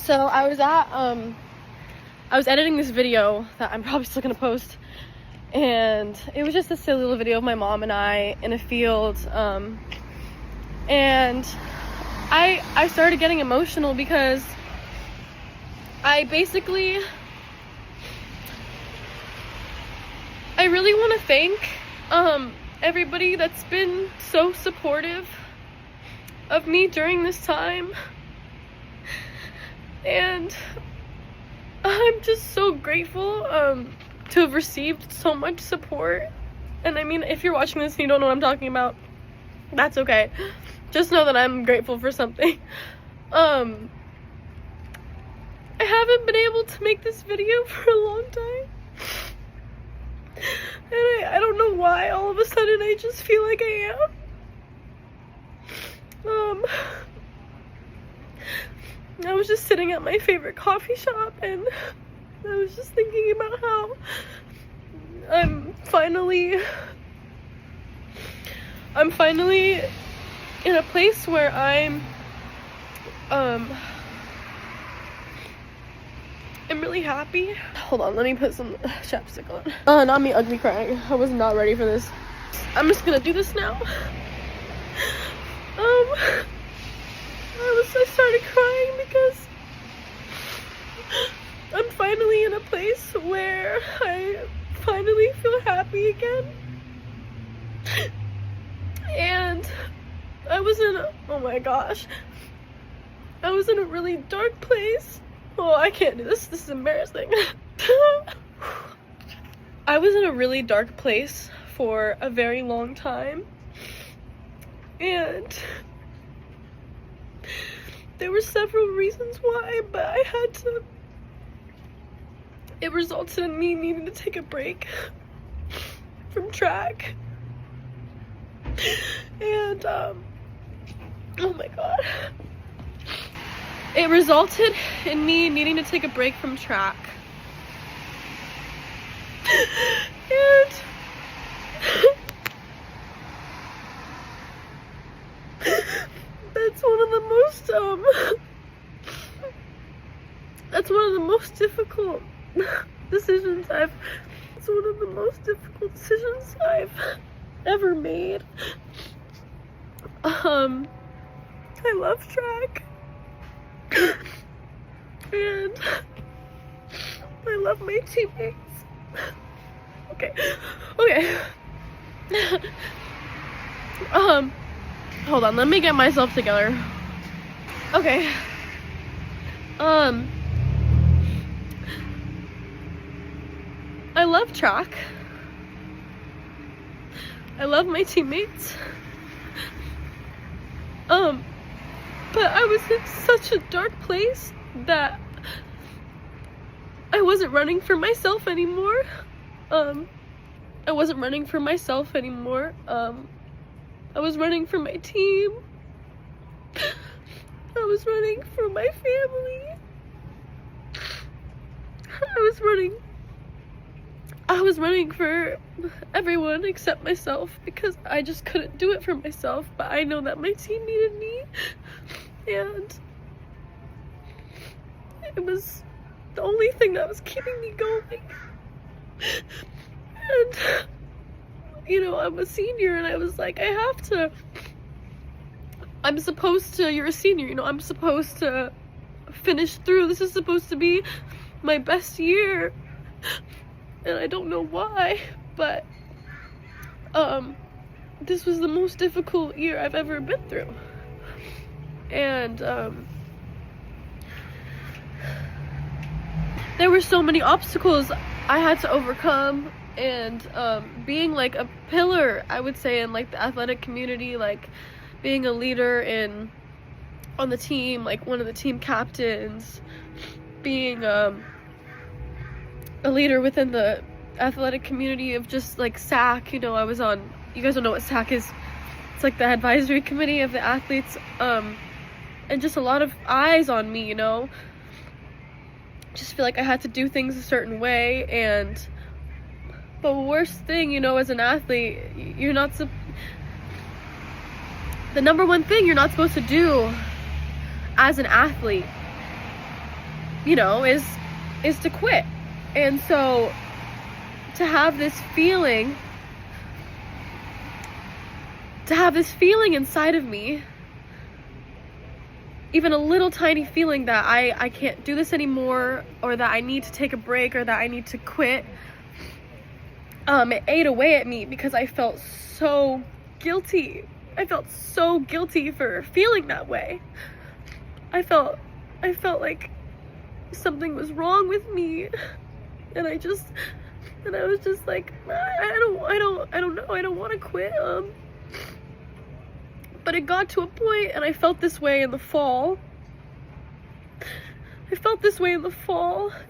So I was editing this video that I'm probably still gonna post, and it was just a silly little video of my mom and I in a field, and I started getting emotional because I really want to thank everybody that's been so supportive of me during this time, and I'm just so grateful to have received so much support. And I mean, if you're watching this and you don't know what I'm talking about, that's okay. Just know that I'm grateful for something. I haven't been able to make this video for a long time, and I don't know why all of a sudden I just feel like I am. I was just sitting at my favorite coffee shop, and I was just thinking about how I'm finally in a place where I'm really happy. Hold on, let me put some chapstick on. Not me ugly crying. I was not ready for this. I'm just gonna do this now. I started crying because I'm finally in a place where I finally feel happy again. And oh my gosh, I was in a really dark place. Oh, I can't do this. This is embarrassing. I was in a really dark place for a very long time, and there were several reasons why, but it resulted in me needing to take a break from track. And oh my god. It resulted in me needing to take a break from track. And that's one of the most difficult decisions I've ever made. I love track, and I love my teammates. Okay. Hold on, let me get myself together. Okay. I love track. I love my teammates. But I was in such a dark place that I wasn't running for myself anymore. I wasn't running for myself anymore. I was running for my team. I was running for my family. I was running for everyone except myself, because I just couldn't do it for myself, but I know that my team needed me, and it was the only thing that was keeping me going. And you know, I'm a senior, and I was like, you're a senior, you know, I'm supposed to finish through. This is supposed to be my best year, and I don't know why, but this was the most difficult year I've ever been through. And there were so many obstacles I had to overcome, and being like a pillar, I would say, in like the athletic community, like being a leader on the team, like one of the team captains, being a leader within the athletic community of just like SAC. You know, you guys don't know what SAC is. It's like the advisory committee of the athletes, and just a lot of eyes on me, you know. Just feel like I had to do things a certain way, and the worst thing, you know, as an athlete, the number one thing you're not supposed to do as an athlete is to quit. And so to have this feeling inside of me, even a little tiny feeling that I can't do this anymore, or that I need to take a break, or that I need to quit, it ate away at me because I felt so guilty. I felt so guilty for feeling that way. I felt like something was wrong with me, and I was just like, I don't know, I don't want to quit. But it got to a point, and I felt this way in the fall.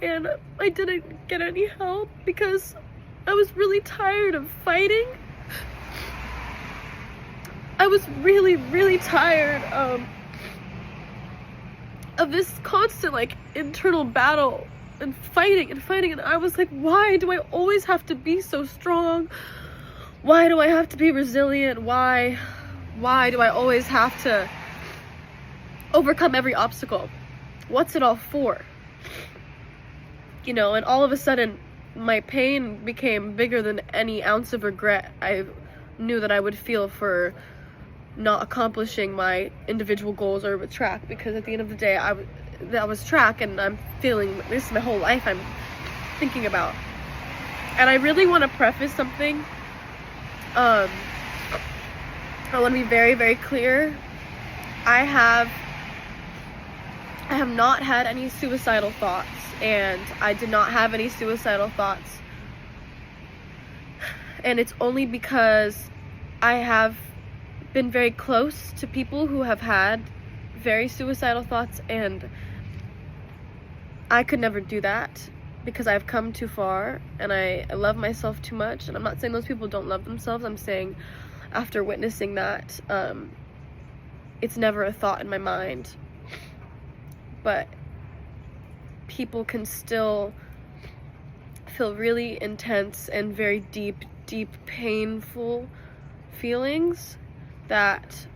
And I didn't get any help because I was really tired of fighting. I was really, really tired of this constant, like, internal battle and fighting, and I was like, why do I always have to be so strong? Why do I have to be resilient? Why do I always have to overcome every obstacle? What's it all for? And all of a sudden, my pain became bigger than any ounce of regret I knew that I would feel for not accomplishing my individual goals or with track, because at the end of the day, that was track, and I'm feeling this my whole life I'm thinking about. And I really want to preface something. I want to be very, very clear. I have not had any suicidal thoughts, and I did not have any suicidal thoughts. And it's only because I have been very close to people who have had very suicidal thoughts, and I could never do that because I've come too far, and I love myself too much. And I'm not saying those people don't love themselves. I'm saying after witnessing that, it's never a thought in my mind. But people can still feel really intense and very deep, painful feelings that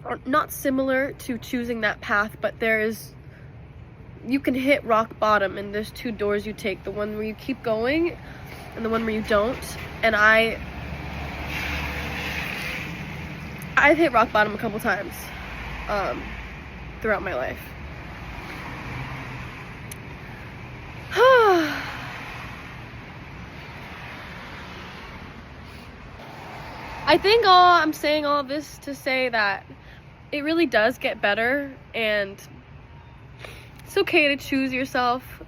are not similar to choosing that path, but you can hit rock bottom, and there's two doors you take, the one where you keep going and the one where you don't. And I've hit rock bottom a couple times throughout my life. I think I'm saying all of this to say that it really does get better, and it's okay to choose yourself.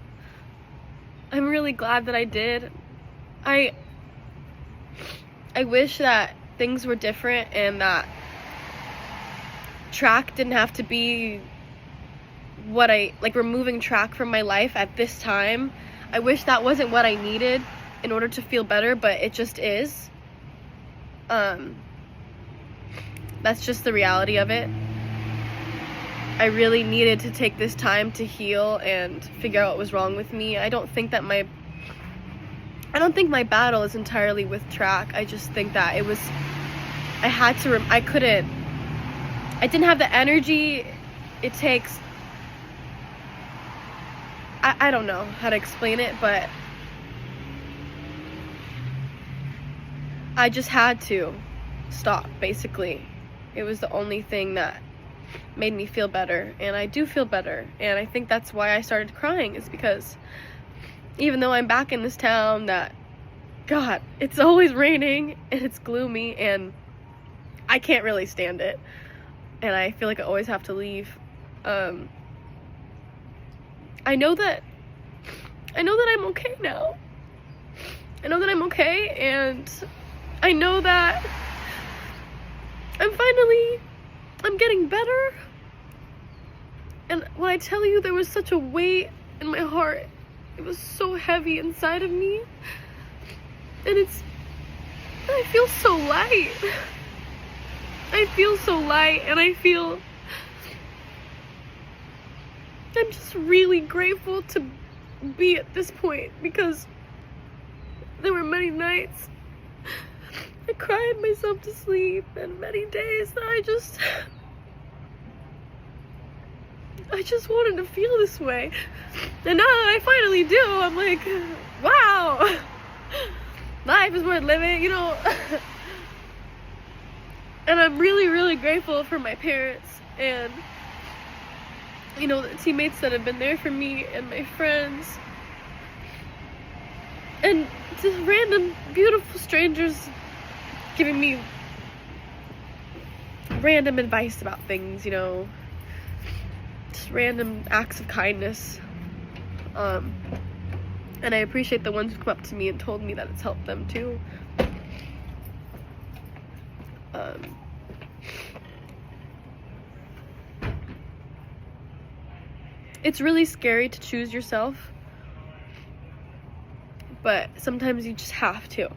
I'm really glad that I did. I wish that things were different, and that track didn't have to be what removing track from my life at this time. I wish that wasn't what I needed in order to feel better, but it just is. That's just the reality of it. I really needed to take this time to heal and figure out what was wrong with me. I don't think my battle is entirely with track. I just think that I didn't have the energy it takes. I don't know how to explain it, but I just had to stop, basically. It was the only thing that made me feel better, and I do feel better. And I think that's why I started crying, is because even though I'm back in this town that, God, it's always raining and it's gloomy, and I can't really stand it, and I feel like I always have to leave. I know that I'm okay now. I know that I'm okay, and I know that I'm getting better. And when I tell you there was such a weight in my heart, it was so heavy inside of me. And I feel so light. And I'm just really grateful to be at this point, because there were many nights I cried myself to sleep, and many days that I just I just wanted to feel this way. And now that I finally do, I'm like, wow, life is worth living, you know. And I'm really, really grateful for my parents and, you know, the teammates that have been there for me and my friends. And just random, beautiful strangers giving me random advice about things, you know. Just random acts of kindness. And I appreciate the ones who come up to me and told me that it's helped them too. It's really scary to choose yourself, but sometimes you just have to.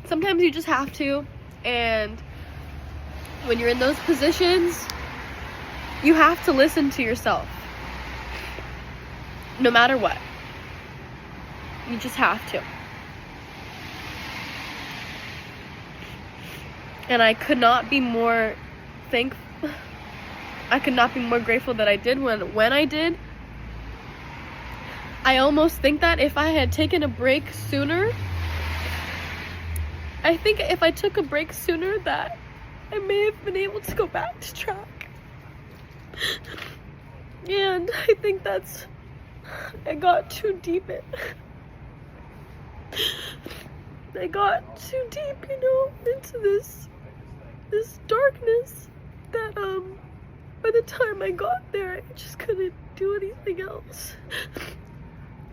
Sometimes you just have to, and when you're in those positions, you have to listen to yourself. No matter what. You just have to. And I could not be more thankful. I could not be more grateful that I did when I did. I almost think that if I had taken a break sooner, I think if I took a break sooner that I may have been able to go back to track. And I think I got too deep I got too deep, you know, into this darkness that by the time I got there, I just couldn't do anything else.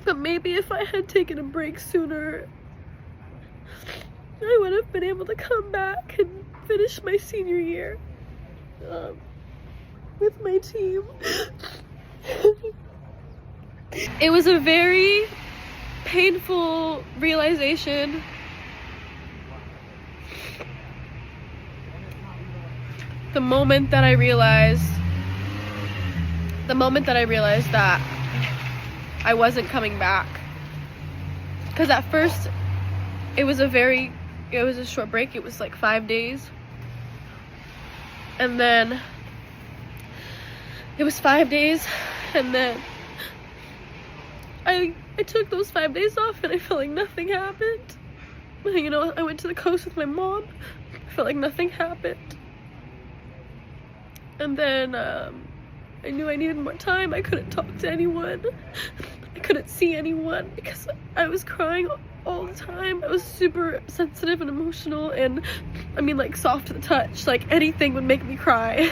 But maybe if I had taken a break sooner, I would have been able to come back and finish my senior year with my team. It was a very painful realization. The moment that I realized that I wasn't coming back. Because at first, it was a short break. It was like 5 days. And then, it was 5 days, and then I took those 5 days off and I felt like nothing happened. You know, I went to the coast with my mom. I felt like nothing happened. And then I knew I needed more time. I couldn't talk to anyone. I couldn't see anyone because I was crying all the time. I was super sensitive and emotional, and I mean, like, soft to the touch. Like, anything would make me cry.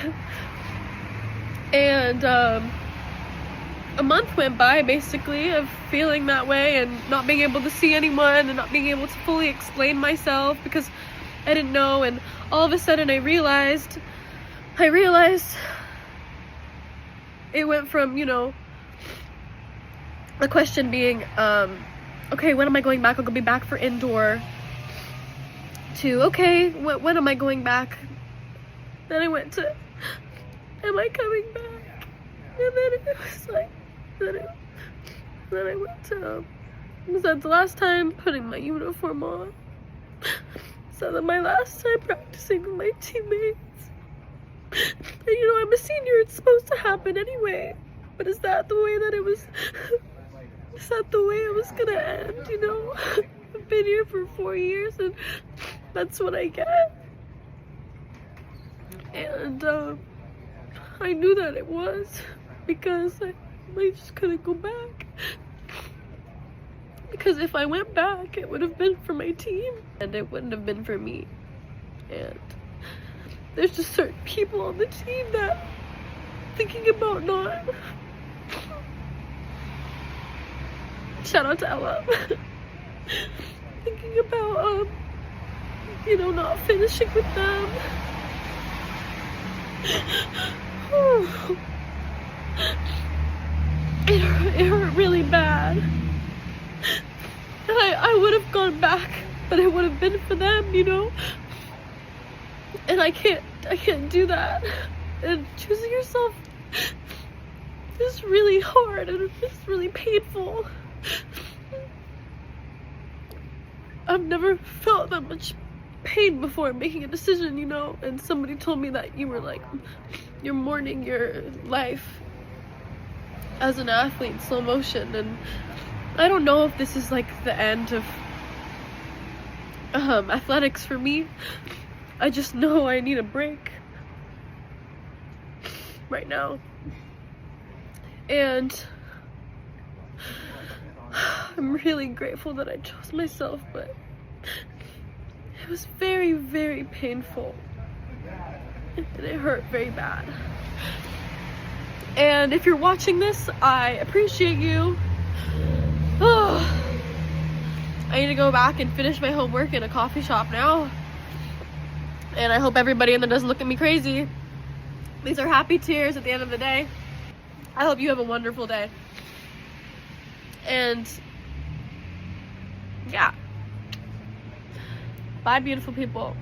And a month went by, basically, of feeling that way and not being able to see anyone and not being able to fully explain myself because I didn't know. And all of a sudden I realized it went from, you know, the question being, okay, when am I going back? I'll be back for indoor, to, okay, when am I going back? Then I went to, am I coming back? And then it was like, then I went to, was that the last time putting my uniform on? So that my last time practicing with my teammates. And, you know, I'm a senior, it's supposed to happen anyway. But is that the way that it was, is that the way it was gonna end, you know? I've been here for 4 years and that's what I get. And, I knew that it was because I just couldn't go back. Because if I went back, it would have been for my team and it wouldn't have been for me. And there's just certain people on the team that thinking about not, shout out to Ella, thinking about, you know, not finishing with them. It hurt really bad. I would have gone back, but it would have been for them, you know? And I can't do that. And choosing yourself is really hard and it's really painful. I've never felt that much pain before making a decision, you know? And somebody told me that you were like you're mourning your life as an athlete in slow motion. And I don't know if this is like the end of athletics for me. I just know I need a break right now. And I'm really grateful that I chose myself, but it was very, very painful. And it hurt very bad. And if you're watching this, I appreciate you. I need to go back and finish my homework in a coffee shop now. And I hope everybody in there doesn't look at me crazy. These are happy tears at the end of the day. I hope you have a wonderful day. And yeah. Bye, beautiful people.